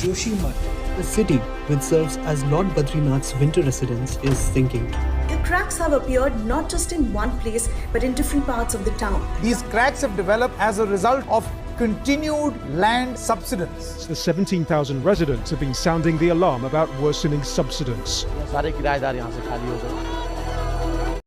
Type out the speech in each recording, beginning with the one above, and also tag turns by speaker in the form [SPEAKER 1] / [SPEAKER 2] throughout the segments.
[SPEAKER 1] Joshimath, the city which serves as Lord Badrinath's winter residence, is sinking.
[SPEAKER 2] The cracks have appeared not just in one place but in different parts of the town.
[SPEAKER 3] These cracks have developed as a result of continued land subsidence.
[SPEAKER 4] The 17,000 residents have been sounding the alarm about worsening subsidence.
[SPEAKER 5] सारे किराएदार यहाँ से खाली हो गए।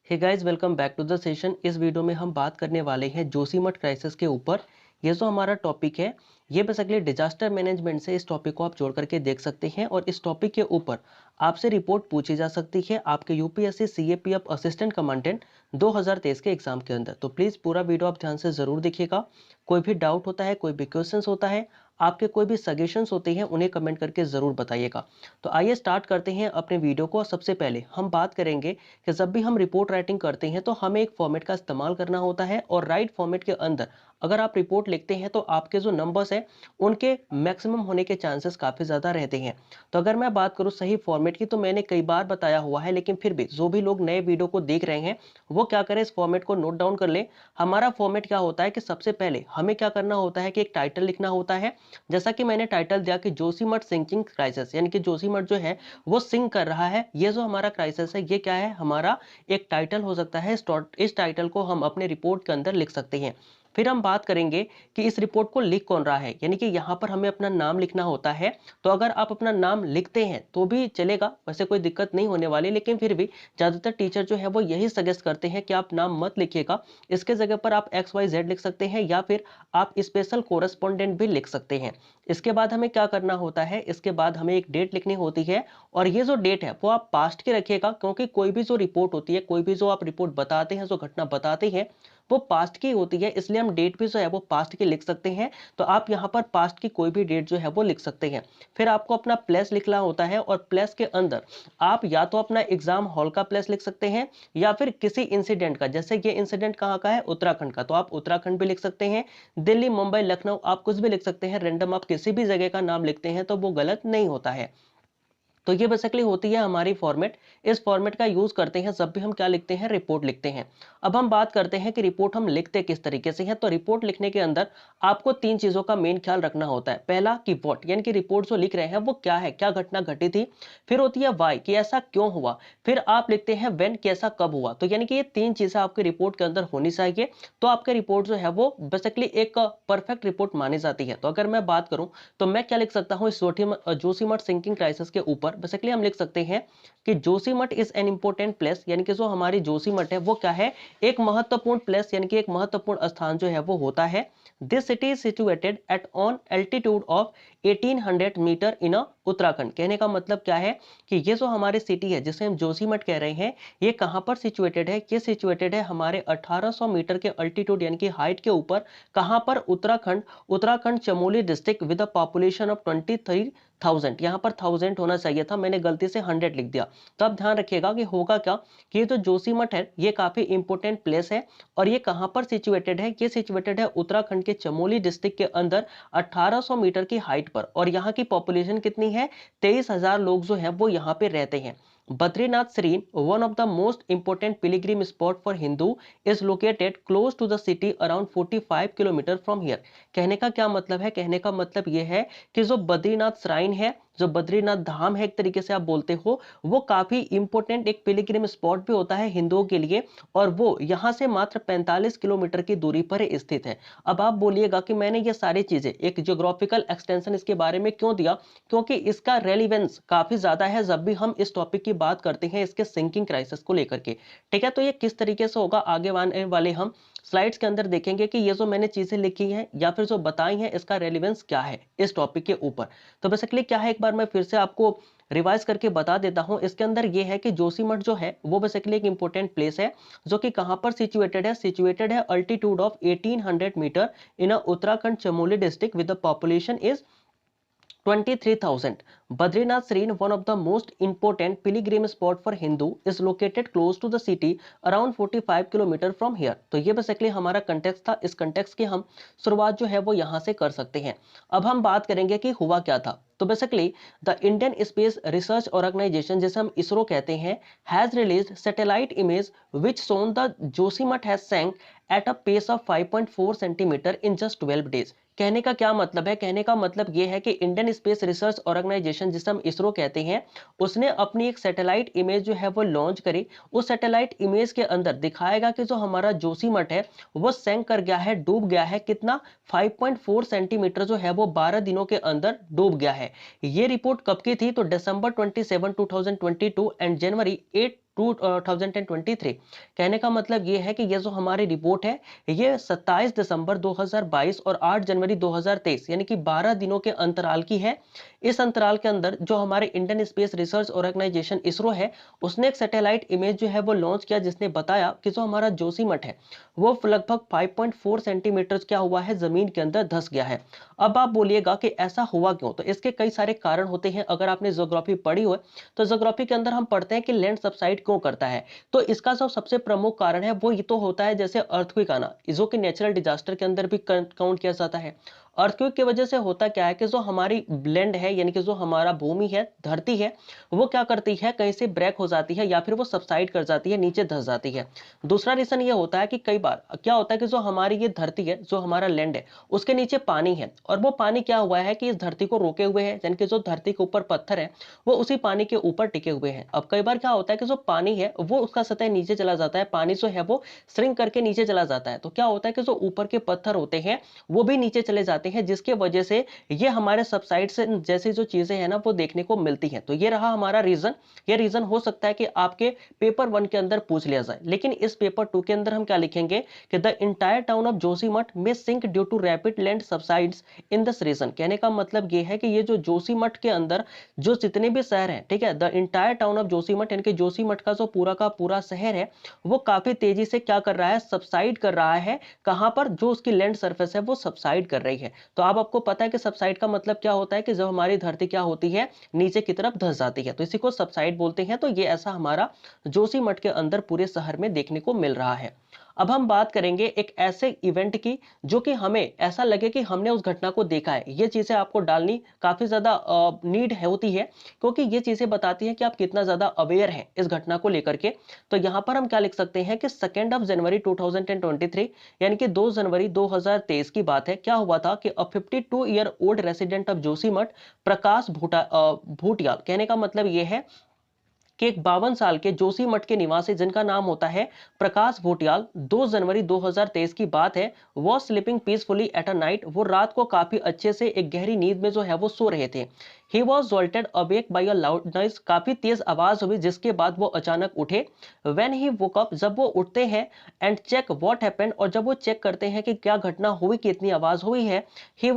[SPEAKER 6] Hey guys, welcome back to the session. इस video में हम बात करने वाले हैं जोशीमठ क्राइसिस के ऊपर। ये जो हमारा टॉपिक है ये बेसिकली डिजास्टर मैनेजमेंट से इस टॉपिक को आप जोड़ करके देख सकते हैं और इस टॉपिक के ऊपर आपसे रिपोर्ट पूछी जा सकती है आपके यूपीएससी सीएपीएफ असिस्टेंट कमांडेंट 2023 के एग्जाम के अंदर। तो प्लीज़ पूरा वीडियो आप ध्यान से ज़रूर देखिएगा। कोई भी डाउट होता है, कोई भी क्वेश्चंस होता है, आपके कोई भी सजेशंस होते हैं, उन्हें कमेंट करके ज़रूर बताइएगा। तो आइए स्टार्ट करते हैं अपने वीडियो को। सबसे पहले हम बात करेंगे कि जब भी हम रिपोर्ट राइटिंग करते हैं तो हमें एक फॉर्मेट का इस्तेमाल करना होता है और राइट फॉर्मेट के अंदर अगर आप रिपोर्ट लिखते हैं तो आपके जो नंबर्स हैं उनके मैक्सिमम होने के चांसेस काफ़ी ज़्यादा रहते हैं। तो अगर मैं बात करूँ सही फॉर्मेट की तो मैंने कई बार बताया हुआ है, लेकिन फिर भी जो भी लोग नए वीडियो को देख रहे हैं वो क्या करें, इस फॉर्मेट को नोट डाउन कर ले। हमारा फॉर्मेट क्या होता है कि सबसे पहले हमें क्या करना होता है कि एक टाइटल लिखना होता है। जैसा कि मैंने टाइटल दिया कि जोशीमठ सिंकिंग क्राइसिस, यानी कि जोशीमठ जो है वो सिंक कर रहा है। ये जो हमारा क्राइसिस है ये क्या है, हमारा एक टाइटल हो सकता है। इस टाइटल को हम अपने रिपोर्ट के अंदर लिख सकते हैं। फिर हम बात करेंगे कि इस रिपोर्ट को लिख कौन रहा है, यानी कि यहाँ पर हमें अपना नाम लिखना होता है। तो अगर आप अपना नाम लिखते हैं तो भी चलेगा, वैसे कोई दिक्कत नहीं होने वाली, लेकिन फिर भी ज़्यादातर टीचर जो है वो यही सजेस्ट करते हैं कि आप नाम मत लिखिएगा। इसके जगह पर आप XYZ लिख सकते हैं या फिर आप स्पेशल कोरेस्पोंडेंट भी लिख सकते हैं। इसके बाद हमें क्या करना होता है, इसके बाद हमें एक डेट लिखनी होती है और ये जो डेट है वो आप पास्ट की रखिएगा, क्योंकि कोई भी जो रिपोर्ट होती है, कोई भी जो आप रिपोर्ट बताते हैं, जो घटना बताते हैं वो पास्ट की होती है, इसलिए हम डेट भी जो है वो पास्ट की लिख सकते हैं। तो आप यहाँ पर पास्ट की कोई भी डेट जो है वो लिख सकते हैं। फिर आपको अपना प्लेस लिखना होता है और प्लेस के अंदर आप या तो अपना एग्जाम हॉल का प्लेस लिख सकते हैं या फिर किसी इंसिडेंट का। जैसे ये इंसिडेंट कहाँ का है, उत्तराखंड का, तो आप उत्तराखंड भी लिख सकते हैं। दिल्ली, मुंबई, लखनऊ, आप कुछ भी लिख सकते हैं। रैंडम आप किसी भी जगह का नाम लिखते हैं तो वो गलत नहीं होता है। तो ये बेसिकली होती है हमारी फॉर्मेट। इस फॉर्मेट का यूज करते हैं जब भी हम क्या लिखते हैं, रिपोर्ट लिखते हैं। अब हम बात करते हैं कि रिपोर्ट हम लिखते किस तरीके से हैं। तो रिपोर्ट लिखने के अंदर आपको तीन चीजों का मेन ख्याल रखना होता है। पहला कि व्हाट, यानी कि रिपोर्ट जो लिख रहे हैं वो क्या है, क्या घटना घटी थी। फिर होती है व्हाई, कि ऐसा क्यों हुआ। फिर आप लिखते हैं व्हेन, कि ऐसा कब हुआ। तो यानी कि ये तीन चीजें आपकी रिपोर्ट के अंदर होनी चाहिए, तो आपकी रिपोर्ट जो है वो बेसिकली एक परफेक्ट रिपोर्ट मानी जाती है। तो अगर मैं बात करूं तो मैं क्या लिख सकता हूं इस जोशीमठ सिंकिंग क्राइसिस के ऊपर। बेसिकली हम लिख सकते हैं कि Joshimath is an important place, यानी कि जो हमारी जोशीमठ है वो क्या है, एक महत्वपूर्ण प्लेस, यानी कि एक महत्वपूर्ण स्थान जो है वो होता है। This city is situated at on altitude of 1800 metre in Uttarakhand. कहने का मतलब क्या है कि ये जो हमारी सिटी है जिसे हम जोशीमठ कह रहे हैं ये कहां पर सिचुएटेड है, ये सिचुएटेड है हमारे 1800 मीटर के अल्टीट्यूड यानी कि हाइट के ऊपर। कहां पर, Uttarakhand Chamoli district with a population of 23,000। यहाँ पर 1000 होना चाहिए था, मैंने गलती से 100 लिख दिया। तो आप ध्यान रखिएगा कि होगा क्या कि ये जो जोशीमठ है ये काफी इंपॉर्टेंट प्लेस है और ये कहां पर सिचुएटेड है, ये सिचुएटेड है उत्तराखंड के चमोली डिस्ट्रिक्ट के अंदर 1800 मीटर की हाइट पर। और यहाँ की पॉपुलेशन कितनी है, 23,000 लोग जो है वो यहाँ पे रहते हैं। Badrinath Shrine, one of the most important pilgrim spot for Hindu, is located close to the city around 45 kilometre from here। कहने का क्या मतलब है, कहने का मतलब ये है कि जो बद्रीनाथ श्राइन है, जो बद्रीनाथ धाम है एक तरीके से आप बोलते हो, वो काफी इंपॉर्टेंट एक पिलग्रिम स्पॉट भी होता है हिंदुओं के लिए और वो यहाँ से मात्र 45 किलोमीटर की दूरी पर स्थित है। अब आप बोलिएगा कि मैंने ये सारी चीजें एक ज्योग्राफिकल एक्सटेंशन इसके बारे में क्यों दिया, क्योंकि इसका रेलिवेंस काफी ज्यादा है जब भी हम इस टॉपिक की बात करते हैं इसके सिंकिंग क्राइसिस को लेकर के। ठीक है, तो ये किस तरीके से होगा आगे आने वाले हम स्लाइड्स के अंदर देखेंगे कि ये जो मैंने चीजें लिखी हैं या फिर जो बताई हैं इसका रेलिवेंस क्या है इस टॉपिक के ऊपर। तो बेसिकली क्या है, एक बार मैं फिर से आपको रिवाइज करके बता देता हूं। इसके अंदर ये है कि जोशीमठ जो है वो बेसिकली एक इंपॉर्टेंट प्लेस है जो कि कहां पर सिचुएटेड है altitude of 1800 metre in Uttarakhand Chamoli district with the population is 23,000। Badrinath Shrine, one of the most important pilgrim spot for Hindu, is located close to the city around 45 kilometre from here। तो ये basically हमारा context था। इस context की हम शुरुआत जो है वो यहाँ से कर सकते हैं। अब हम बात करेंगे कि हुआ क्या था। तो basically the Indian space research organisation, जिसे हम इसरो कहते हैं, has released satellite image which shown the Joshimath has sank at a pace of 5.4 centimetre in just 12 days. कहने का क्या मतलब है? कहने का मतलब ये है कि इंडियन स्पेस रिसर्च ऑर्गेनाइजेशन, जिसे हम इसरो कहते हैं, उसने अपनी एक सैटेलाइट इमेज जो है वो लॉन्च करी। उस सैटेलाइट इमेज के अंदर दिखाएगा कि जो हमारा जोशीमठ है वो सैंक कर गया है, डूब गया है। कितना? 5.4 सेंटीमीटर जो है वो 12 दिनों के अंदर डूब गया है। ये रिपोर्ट कब की थी? तो दिसंबर 27, 2022 एंड जनवरी 8 2023। कहने का मतलब ये है कि ये जो हमारी रिपोर्ट है ये 27 दिसंबर 2022 और 8 जनवरी 2023 यानी कि 12 दिनों के अंतराल की है। इस अंतराल के अंदर जो हमारे Indian space research organisation ISRO है उसने एक सैटेलाइट इमेज जो है वो लॉन्च किया, जिसने बताया कि जो हमारा जोशीमठ है वो लगभग 5.4 सेंटीमीटर क्या हुआ है, जमीन के अंदर धंस गया है। अब आप बोलिएगा कि ऐसा हुआ क्यों? तो इसके कई सारे कारण होते हैं। अगर आपने ज्योग्राफी पढ़ी हो तो ज्योग्राफी के अंदर हम पढ़ते हैं कि लैंड सबसाइड क्यों करता है। तो इसका जो सबसे प्रमुख कारण है वो ये तो होता है जैसे अर्थक्वेक आना, जो कि नेचुरल डिजास्टर के अंदर भी काउंट किया जाता है। अर्थक्वेक की वजह से होता क्या है कि जो हमारी लैंड है यानी कि जो हमारा भूमि है, धरती है, वो क्या करती है, कहीं से ब्रेक हो जाती है या फिर वो सबसाइड कर जाती है, नीचे धंस जाती है। दूसरा रीजन ये होता है कि कई बार क्या होता है कि जो हमारी ये धरती है, जो हमारा लैंड है, उसके नीचे पानी है और वो पानी क्या हुआ है कि इस धरती को रोके हुए है, यानी कि जो धरती के ऊपर पत्थर है वो उसी पानी के ऊपर टिके हुए हैं। अब कई बार क्या होता है कि जो पानी है वो उसका सतह नीचे चला जाता है, पानी जो है वो श्रिंक करके नीचे चला जाता है। तो क्या होता है कि जो ऊपर के पत्थर होते हैं वो भी नीचे चले जाते हैं, जिसके वजह से ये हमारे सबसाइड से जैसी जो चीजें हैं ना वो देखने को मिलती हैं। तो ये रहा हमारा रीजन। ये रीजन हो सकता है कि आपके पेपर 1 के अंदर पूछ लिया जाए, लेकिन इस पेपर 2 के अंदर हम क्या लिखेंगे कि the entire town of Joshimath में sink due to rapid land subsides in this region. कहने का मतलब ये है कि ये जो जोशीमठ के अंदर जो जितने भी शहर हैं, ठीक है, the entire town of Joshimath यानी कि जोशीमठ का जो पूरा का पूरा शहर है वो काफी तेजी से क्या कर रहा है, सबसाइड कर रहा है। कहां पर? जो उसकी लैंड सरफेस है वो सबसाइड कर रही है। तो अब आपको पता है कि सबसाइड का मतलब क्या होता है कि जब हमारी धरती क्या होती है, नीचे की तरफ धंस जाती है, तो इसी को सबसाइड बोलते हैं। तो ये ऐसा हमारा जोशीमठ के अंदर पूरे शहर में देखने को मिल रहा है। अब हम बात करेंगे एक ऐसे इवेंट की जो कि हमें ऐसा लगे कि हमने उस घटना को देखा है। ये चीजें आपको डालनी काफी ज्यादा नीड होती है, क्योंकि ये चीजें बताती हैं कि आप कितना ज्यादा अवेयर हैं इस घटना को लेकर के। तो यहां पर हम क्या लिख सकते हैं कि 2 जनवरी 2023 यानी कि 2 जनवरी 2023 की बात है। क्या हुआ था कि 52 year old resident of Joshimath Prakash Bhutiyal, कहने का मतलब ये है कि एक 52 साल के जोशीमठ के निवासी जिनका नाम होता है प्रकाश भूटियाल, 2 जनवरी 2023 की बात है, was sleeping peacefully at a night. वो रात को काफी अच्छे से एक गहरी नींद में जो है वो सो रहे थे। He was jolted awake by a loud noise, काफी तेज आवाज हुई जिसके बाद वो अचानक उठे। When he woke up, जब वो उठते हैं, and check what happened, और जब वो चेक करते हैं कि क्या घटना हुई, कितनी आवाज हुई है, he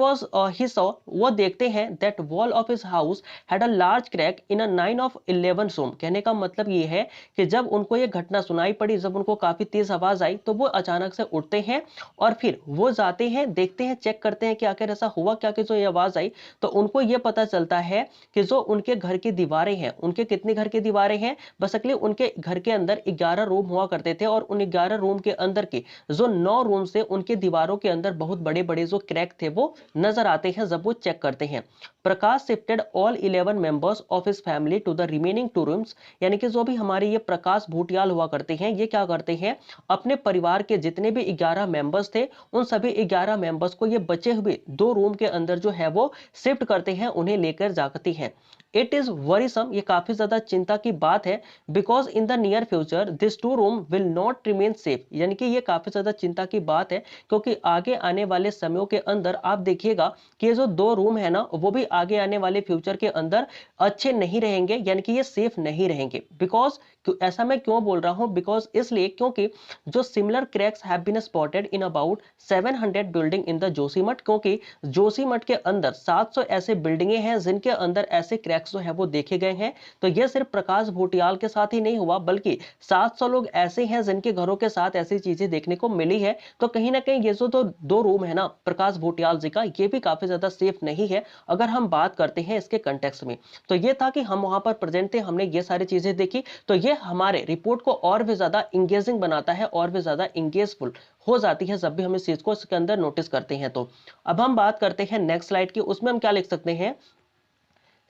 [SPEAKER 6] saw, वो देखते हैं that wall of his house had a large crack in a 9 of 11 room। कहने का मतलब ये है कि जब उनको ये घटना सुनाई पड़ी, जब उनको काफी तेज आवाज आई, तो वो अचानक से उठते हैं और फिर वो जाते हैं, देखते हैं, चेक करते हैं कि आखिर ऐसा हुआ क्या कि जो ये आवाज आई। तो उनको ये पता चलता है कि जो उनके घर की दीवारें हैं, उनके कितने घर की दीवारें हैं, बेसिकली उनके घर के अंदर 11 रूम हुआ करते थे और उन 11 रूम के अंदर के जो 9 रूम से उनके दीवारों के अंदर बहुत बड़े बड़े जो क्रैक थे वो नजर आते हैं जब वो चेक करते हैं। Prakash shifted all 11 members of his family to the remaining 2 rooms, यानी कि जो भी हमारे ये प्रकाश भूटियाल हुआ करते हैं, ये क्या करते हैं, अपने परिवार के जितने भी 11 मेंबर्स थे उन सभी 11 मेंबर्स को ये बचे हुए 2 रूम के अंदर जो है वो शिफ्ट करते हैं, उन्हें लेकर जाती है। इट इज वरीसम, ये काफी ज्यादा चिंता की बात है, because in the near future this 2 room will not remain safe, यानी कि ये काफी ज्यादा चिंता की बात है क्योंकि आगे आने वाले समयों के अंदर आप देखिएगा कि ये जो 2 रूम है ना वो भी आगे आने वाले फ्यूचर के अंदर अच्छे नहीं रहेंगे, यानी कि ये सेफ नहीं रहेंगे। बिकॉज ऐसा मैं क्यों बोल रहा हूं, बिकॉज इसलिए क्योंकि जो similar cracks have been spotted in about 700 building in the Joshimath, क्योंकि जोशीमठ के अंदर 700 ऐसे बिल्डिंगे हैं जिनके अंदर ऐसे क्रैक्स जो है वो देखे गए हैं। तो ये सिर्फ प्रकाश भूटियाल के साथ ही नहीं हुआ, बल्कि 700 लोग ऐसे हैं जिनके घरों के साथ ऐसी चीजें देखने को मिली है। तो कहीं ना कहीं ये जो तो 2 रूम है ना प्रकाश भूटियाल जी का, ये भी काफी ज्यादा सेफ नहीं है अगर हम बात करते हैं इसके कंटेक्स्ट में। तो ये था कि हम वहां पर प्रेजेंट थे, हमने ये सारी चीजें देखी, तो ये हमारे रिपोर्ट को और भी ज्यादा इंगेजिंग बनाता है, और भी ज्यादा इंगेजफुल हो जाती है जब भी हम इस चीज को इसके अंदर नोटिस करते हैं। तो अब हम बात करते हैं नेक्स्ट स्लाइड की, उसमें हम क्या लिख सकते हैं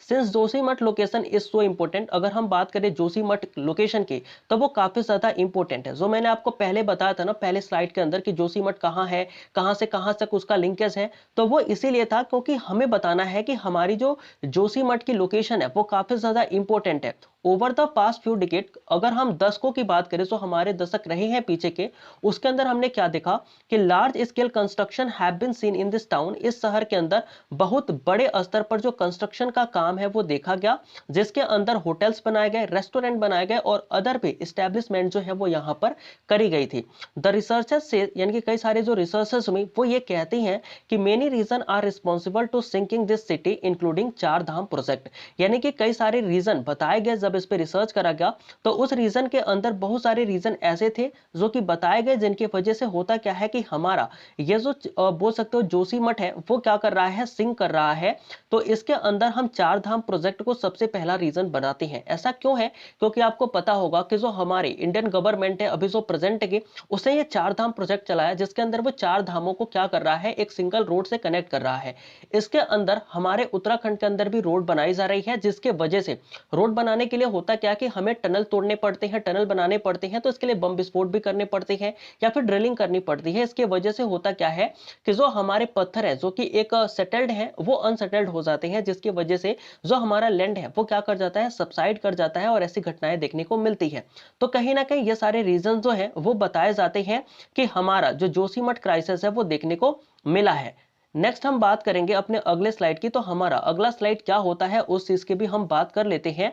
[SPEAKER 6] since Joshimath location is so important, अगर हम बात करें जोशीमठ लोकेशन की तो वो काफी ज्यादा इंपॉर्टेंट है। जो मैंने आपको पहले बताया था ना पहले स्लाइड के अंदर कि जोशीमठ कहाँ है, कहाँ से कहाँ तक उसका लिंकेज है, तो वो इसीलिए था क्योंकि हमें बताना है कि हमारी जो जोशीमठ की लोकेशन है वो काफी ज्यादा इंपॉर्टेंट है। Over the past few decade, अगर हम दशकों की बात करें तो हमारे दशक रहे हैं पीछे के, उसके अंदर हमने क्या देखा कि large scale construction have been seen in this town, इस शहर के अंदर बहुत बड़े स्तर पर जो कंस्ट्रक्शन का काम है वो देखा गया, जिसके अंदर होटल्स बनाए गए, रेस्टोरेंट बनाए गए और अदर भी इस्टेब्लिशमेंट जो है वो यहाँ पर करी गई थी। द रिसर्चर्स से, यानी कि कई सारे जो रिसर्चर्स में वो ये कहती हैं कि many reason are responsible to sinking this city including Char Dham project, यानी कि कई सारे रीजन बताए गए। जब इस पे रिसर्च करा गया तो उस रीजन के अंदर बहुत सारे रीजन ऐसे थे जो कि बताए गए, जिनकी वजह से होता क्या है कि हमारा ये जो बोल सकते हो जोशीमठ है वो क्या कर रहा है, सिंक कर रहा है। तो इसके अंदर हम चार धाम प्रोजेक्ट को सबसे पहला रीजन बनाते हैं। ऐसा क्यों है? क्योंकि आपको पता होगा कि जो हमारी इंडियन गवर्नमेंट है अभी जो प्रेजेंट है उसने ये चार धाम प्रोजेक्ट चलाया, जिसके अंदर वो चार धामों को क्या कर रहा है, एक सिंगल रोड से कनेक्ट कर रहा है। इसके अंदर हमारे उत्तराखंड के अंदर भी रोड बनाई जा रही है, जिसके वजह से रोड बनाने के लिए होता क्या कि हमें टनल तोड़ने पड़ते हैं, टनल बनाने पड़ते हैं, तो इसके लिए बम विस्फोट भी करने पड़ते हैं या फिर ड्रिलिंग करनी पड़ती है। इसके वजह से होता क्या है कि जो हमारे पत्थर है जो कि एक सेटल्ड है वो अनसेटल्ड हो जाते हैं, जिसकी वजह से जो हमारा लैंड है वो क्या कर जाता है, सबसाइड कर जाता है और ऐसी घटनाएं देखने को मिलती है। तो कहीं ना कहीं ये सारे रीजन जो है वो बताए जाते हैं कि हमारा जो जोशीमठ क्राइसिस है वो देखने को मिला है। नेक्स्ट हम बात करेंगे अपने अगले स्लाइड की, तो हमारा अगला स्लाइड क्या होता है उस चीज की भी हम बात कर लेते हैं।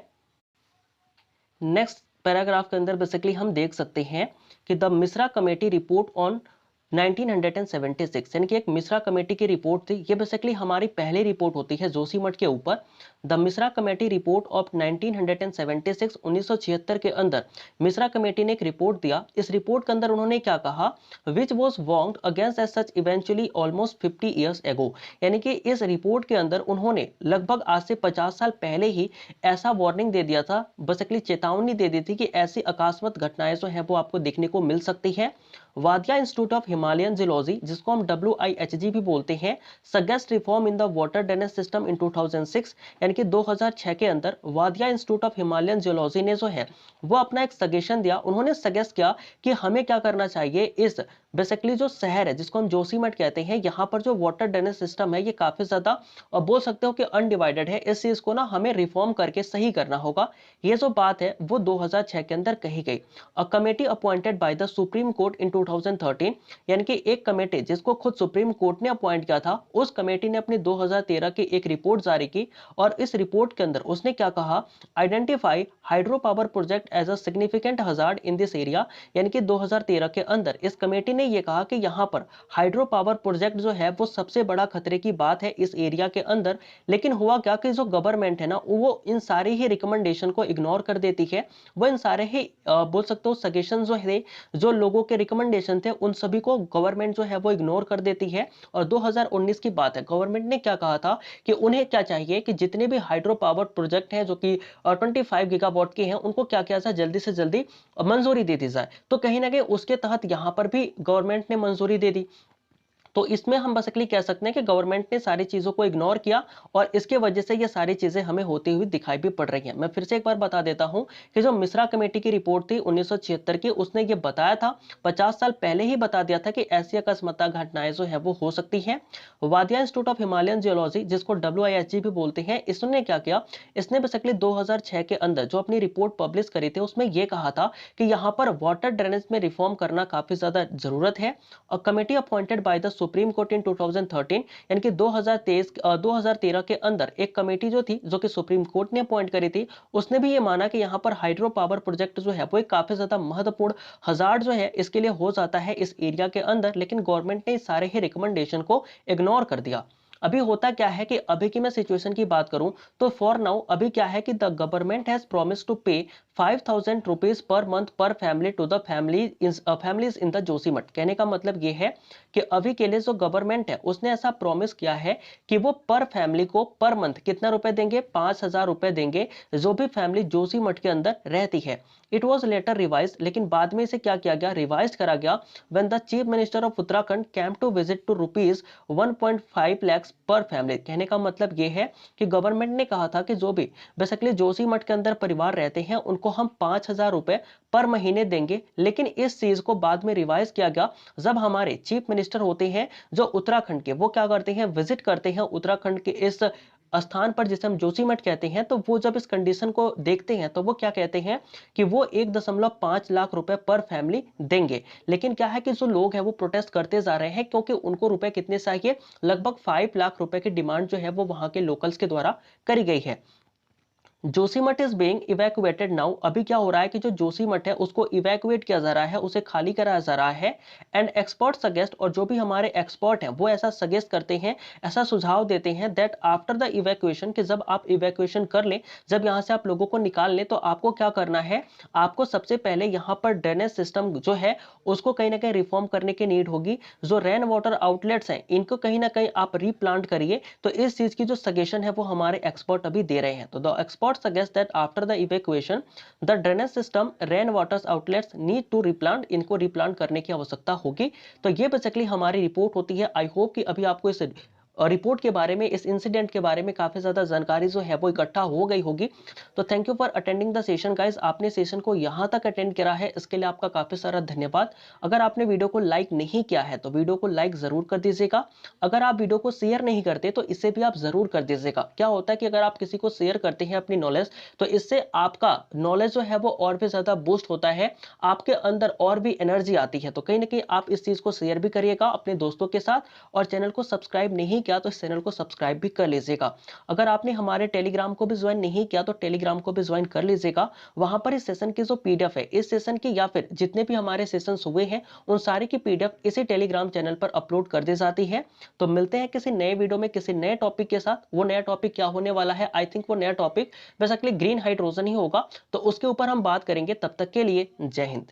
[SPEAKER 6] नेक्स्ट पैराग्राफ के अंदर बेसिकली हम देख सकते हैं कि the Mishra committee report on 1976, यानी कि एक मिश्रा कमेटी की रिपोर्ट थी। ये बेसिकली हमारी पहली रिपोर्ट होती है जोशीमठ के ऊपर। The Mishra committee report of 1976, 1976 के अंदर मिश्रा कमेटी ने एक रिपोर्ट दिया। इस रिपोर्ट के अंदर उन्होंने क्या कहा, which was warned against as such eventually almost 50 years ago, यानी कि इस रिपोर्ट के अंदर उन्होंने लगभग आज से 50 साल पहले ही ऐसा वार्निंग दे दिया था, बेसिकली चेतावनी दे दी थी कि ऐसी अकस्मात घटनाएं जो है वो आपको देखने को मिल सकती है। वादिया इंस्टीट्यूट ऑफ हिमालयन जियोलॉजी, जिसको हम WIHG भी बोलते हैं, suggest reform in the water drainage system in 2006, यानी कि 2006 के अंदर वादिया इंस्टीट्यूट ऑफ हिमालयन जियोलॉजी ने जो है वो अपना एक सजेशन दिया। उन्होंने सजेस्ट किया कि हमें क्या करना चाहिए, इस बेसिकली जो शहर है जिसको हम जोशीमठ कहते हैं, यहाँ पर जो वाटर ड्रेनेज सिस्टम है ये काफी ज्यादा और बोल सकते हो कि अनडिवाइडेड है। इस चीज को ना हमें रिफॉर्म करके सही करना होगा। ये जो बात है वो 2006 के अंदर कही गई। A committee appointed by the supreme court in 2013, यानी कि एक कमेटी जिसको खुद सुप्रीम कोर्ट ने अपॉइंट किया था, उस कमेटी ने अपनी 2013 की एक रिपोर्ट जारी की और इस रिपोर्ट के अंदर उसने क्या कहा, identify hydro power project as a significant hazard in this area, यानी कि 2013 के अंदर इस कमेटी ने ये कहा कि यहाँ पर हाइड्रो पावर प्रोजेक्ट जो है वो सबसे बड़ा खतरे की बात है इस एरिया के अंदर। लेकिन हुआ क्या कि जो गवर्नमेंट है ना वो इन सारे ही रिकमेंडेशन को इग्नोर कर देती है। वो इन सारे ही बोल सकते हो सजेशन जो है, जो लोगों के रिकमेंडेशन थे, उन सभी को गवर्नमेंट जो है वो इग्नोर कर देती है। और 2019 की बात है, गवर्नमेंट ने क्या कहा था कि उन्हें क्या चाहिए कि जितने भी हाइड्रो पावर प्रोजेक्ट हैं जो कि 25 गीगावाट के हैं, उनको क्या किया जाए, जल्दी से जल्दी मंजूरी दे दी जाए। तो कहीं ना कहीं उसके तहत यहां पर भी गवर्नमेंट ने मंजूरी दे दी। तो इसमें हम बेसिकली कह सकते हैं कि गवर्नमेंट ने सारी चीजों को इग्नोर किया और इसके वजह से ये सारी चीजें हमें होती हुई दिखाई भी पड़ रही हैं। मैं फिर से एक बार बता देता हूं कि जो मिश्रा कमेटी की रिपोर्ट थी 1976 की, उसने ये बताया था, 50 साल पहले ही बता दिया था कि ऐसी अकस्मात घटनाएं जो है वो हो सकती है। वादिया इंस्टीट्यूट ऑफ हिमालयन जियोलॉजी, जिसको WIHG भी बोलते हैं, इसने क्या किया, इसने बेसिकली 2006 के अंदर जो अपनी रिपोर्ट पब्लिश करी थी उसमें यह कहा था कि यहाँ पर वाटर ड्रेनेज में रिफॉर्म करना काफी ज्यादा जरूरत है। और committee appointed by the supreme court in 2013, यानी कि 2013 के अंदर एक कमेटी जो थी, जो कि सुप्रीम कोर्ट ने अपॉइंट करी थी, उसने भी ये माना कि यहाँ पर हाइड्रो पावर प्रोजेक्ट जो है वो एक काफी ज्यादा महत्वपूर्ण हजार्ड जो है इसके लिए हो जाता है इस एरिया के अंदर। लेकिन गवर्नमेंट ने इस सारे ही रिकमेंडेशन को इग्नोर कर दिया। अभी होता क्या है कि अभी की मैं सिचुएशन की बात करूं तो फॉर नाउ अभी क्या है कि the government has promise to pay 5000 rupees per month per family to the families in the Joshimath. कहने का मतलब ये है कि अभी के लिए जो गवर्नमेंट है उसने ऐसा प्रॉमिस किया है कि वो पर फैमिली को पर मंथ कितना रुपए देंगे, 5000 रुपए देंगे, जो भी फैमिली जोशीमठ के अंदर रहती है। इट वॉज लेटर रिवाइज, लेकिन बाद में इसे क्या किया गया, रिवाइज करा गया। When the chief minister of Uttarakhand came to visit to ₹1.5 lakhs per family. कहने का मतलब ये है कि गवर्नमेंट ने कहा था कि जो भी बेसिकली जोशीमठ के अंदर परिवार रहते हैं उनको हम 5,000 रुपए पर महीने देंगे, लेकिन इस चीज को बाद में रिवाइज किया गया जब हमारे चीफ मिनिस्टर होते हैं जो उत्तराखंड के, वो क्या करते हैं, विजिट करते हैं उत्तराखंड के इस स्थान पर जिसे हम जोशीमठ कहते हैं। तो वो जब इस कंडीशन को देखते हैं तो वो क्या कहते हैं कि वो 1.5 लाख रुपए पर फैमिली देंगे। लेकिन क्या है कि जो लोग हैं वो प्रोटेस्ट करते जा रहे हैं क्योंकि उनको रुपए कितने चाहिए, लगभग 5 लाख रुपए की डिमांड जो है वो वहां के लोकल्स के द्वारा करी गई है। Joshimath is being evacuated now. अभी क्या हो रहा है कि जो जोशीमठ है उसको इवैक्यूएट किया जा रहा है, उसे खाली कराया जा रहा है। एंड एक्सपर्ट सजेस्ट, और जो भी हमारे एक्सपर्ट हैं वो ऐसा सजेस्ट करते हैं, ऐसा सुझाव देते हैं दैट आफ्टर द इवैक्यूएशन, कि जब आप इवैक्यूएशन कर लें, जब यहां से आप लोगों को निकाल लें, तो आपको क्या करना है, आपको सबसे पहले यहां पर ड्रेनेज सिस्टम जो है उसको कहीं ना कहीं रिफॉर्म करने की नीड होगी। जो रेन वाटर आउटलेट्स हैं इनको कहीं ना कहीं आप रीप्लांट करिए। तो इस चीज की जो सजेशन है वो हमारे एक्सपर्ट अभी दे रहे हैं। तो the expert suggest that after the evacuation the drainage system rain water outlets need to replant, इनको रिप्लांट करने की आवश्यकता होगी। तो ये बेसिकली हमारी रिपोर्ट होती है। आई होप कि अभी आपको इस रिपोर्ट के बारे में, इस इंसिडेंट के बारे में काफी ज्यादा जानकारी जो है वो इकट्ठा हो गई होगी। तो thank you for attending the session guys. आपने सेशन को यहां तक अटेंड करा है, इसके लिए आपका काफी सारा धन्यवाद। अगर आपने वीडियो को लाइक नहीं किया है तो वीडियो को लाइक जरूर कर दीजिएगा। अगर आप वीडियो को शेयर नहीं करते तो इसे भी आप जरूर कर दीजिएगा। क्या होता है कि अगर आप किसी को शेयर करते हैं अपनी नॉलेज, तो इससे आपका नॉलेज जो है वो और भी ज्यादा बूस्ट होता है, आपके अंदर और भी एनर्जी आती है। तो कहीं ना कहीं आप इस चीज को शेयर भी करिएगा अपने दोस्तों के साथ, और चैनल को सब्सक्राइब नहीं किया तो इस चैनल को सब्सक्राइब भी कर लीजिएगा। अगर आपने हमारे टेलीग्राम को भी ज्वाइन नहीं किया तो टेलीग्राम को भी ज्वाइन कर लीजिएगा। वहां पर इस सेशन की जो पीडीएफ है, इस सेशन की या फिर जितने भी हमारे सेशंस हुए हैं उन सारे की पीडीएफ इसी टेलीग्राम चैनल पर अपलोड कर दी जाती है। तो मिलते हैं किसी नए वीडियो में किसी नए टॉपिक के साथ। वो नया टॉपिक क्या होने वाला है, आई थिंक वो नया टॉपिक बेसिकली ग्रीन हाइड्रोजन ही होगा, तो उसके ऊपर हम बात करेंगे। तब तक के लिए जय हिंद।